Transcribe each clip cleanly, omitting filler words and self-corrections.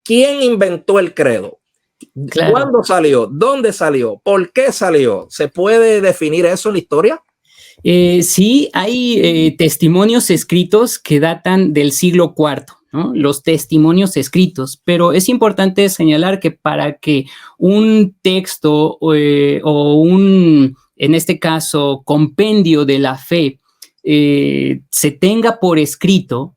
¿quién inventó el credo? Claro. ¿Cuándo salió? ¿Dónde salió? ¿Por qué salió? ¿Se puede definir eso en la historia? Sí, hay testimonios escritos que datan del siglo IV, ¿no? Los testimonios escritos, pero es importante señalar que para que un texto o un, en este caso, compendio de la fe se tenga por escrito,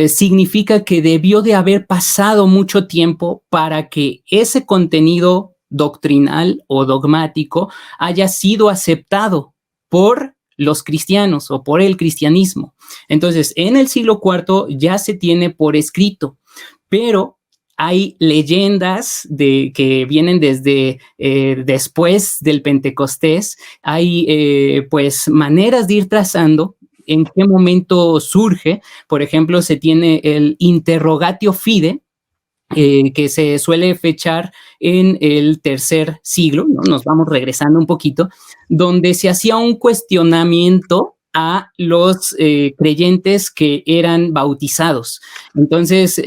significa que debió de haber pasado mucho tiempo para que ese contenido doctrinal o dogmático haya sido aceptado por los cristianos o por el cristianismo. Entonces, en el siglo IV ya se tiene por escrito, pero hay leyendas que vienen desde después del Pentecostés, hay pues maneras de ir trazando en qué momento surge. Por ejemplo, se tiene el interrogatio fide, que se suele fechar en el tercer siglo, ¿no? Nos vamos regresando un poquito, donde se hacía un cuestionamiento a los creyentes que eran bautizados. Entonces,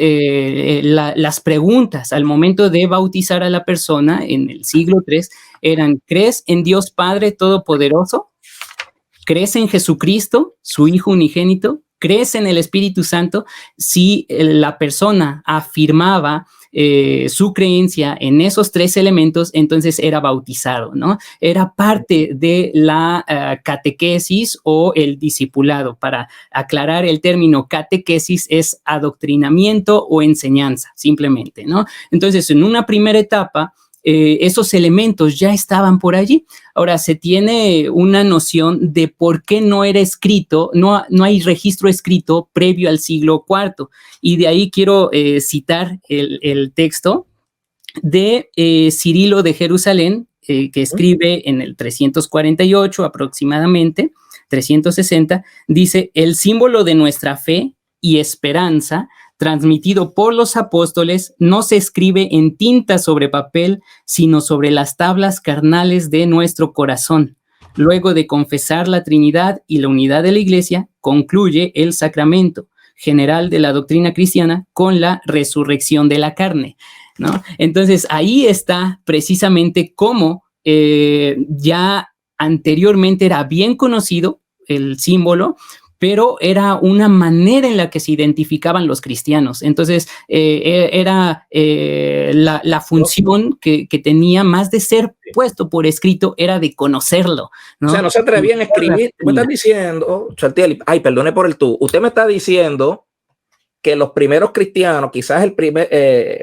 las preguntas al momento de bautizar a la persona en el siglo III eran: ¿crees en Dios Padre Todopoderoso? ¿Crees en Jesucristo, su Hijo unigénito? ¿Crees en el Espíritu Santo? Si la persona afirmaba su creencia en esos tres elementos, entonces era bautizado, ¿no? Era parte de la catequesis o el discipulado. Para aclarar, el término catequesis es adoctrinamiento o enseñanza, simplemente, ¿no? Entonces, en una primera etapa, esos elementos ya estaban por allí. Ahora, se tiene una noción de por qué no era escrito, no hay registro escrito previo al siglo IV, y de ahí quiero citar el texto de Cirilo de Jerusalén, que escribe en el 348 aproximadamente, 360, dice: el símbolo de nuestra fe y esperanza transmitido por los apóstoles no se escribe en tinta sobre papel, sino sobre las tablas carnales de nuestro corazón. Luego de confesar la Trinidad y la unidad de la Iglesia, concluye el sacramento general de la doctrina cristiana con la resurrección de la carne, ¿no? Entonces, ahí está precisamente cómo ya anteriormente era bien conocido el símbolo, pero era una manera en la que se identificaban los cristianos. Entonces, era la función que tenía, más de ser puesto por escrito, era de conocerlo, ¿no? O sea, no se atrevían a escribir. Me estás diciendo, Chartiel, ay, perdone por el tú, usted me está diciendo que los primeros cristianos, quizás el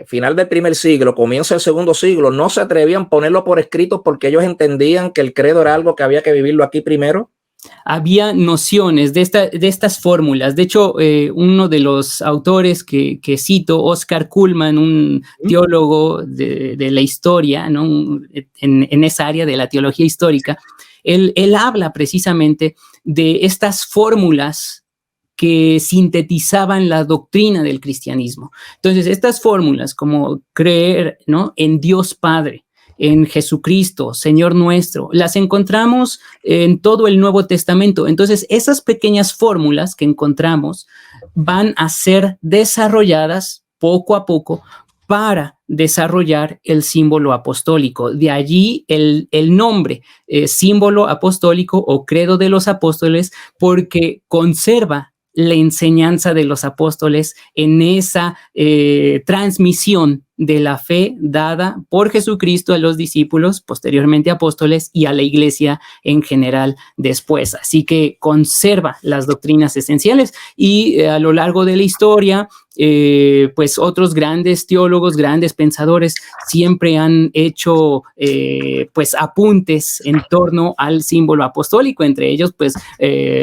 final del primer siglo, comienzo del segundo siglo, no se atrevían a ponerlo por escrito porque ellos entendían que el credo era algo que había que vivirlo aquí primero. Había nociones de estas fórmulas. De hecho, uno de los autores que cito, Oscar Cullmann, un teólogo de la historia, ¿no? en esa área de la teología histórica, él habla precisamente de estas fórmulas que sintetizaban la doctrina del cristianismo. Entonces, estas fórmulas, como creer, ¿no?, en Dios Padre, en Jesucristo, Señor nuestro, las encontramos en todo el Nuevo Testamento. Entonces, esas pequeñas fórmulas que encontramos van a ser desarrolladas poco a poco para desarrollar el símbolo apostólico. De allí el nombre, símbolo apostólico o credo de los apóstoles, porque conserva la enseñanza de los apóstoles en esa transmisión de la fe dada por Jesucristo a los discípulos, posteriormente apóstoles, y a la iglesia en general después. Así que conserva las doctrinas esenciales, y a lo largo de la historia, pues otros grandes teólogos, grandes pensadores siempre han hecho pues apuntes en torno al símbolo apostólico. Entre ellos, pues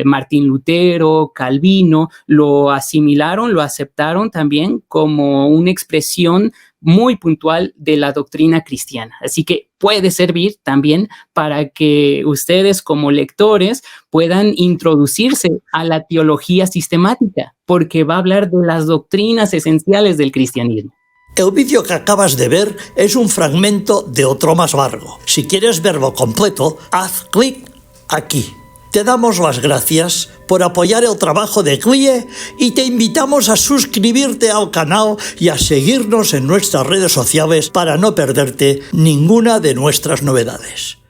Martín Lutero, Calvino, lo asimilaron, lo aceptaron también como una expresión muy puntual de la doctrina cristiana. Así que puede servir también para que ustedes, como lectores, puedan introducirse a la teología sistemática, porque va a hablar de las doctrinas esenciales del cristianismo. El vídeo que acabas de ver es un fragmento de otro más largo. Si quieres verlo completo, haz clic aquí. Te damos las gracias por apoyar el trabajo de CLIE y te invitamos a suscribirte al canal y a seguirnos en nuestras redes sociales para no perderte ninguna de nuestras novedades.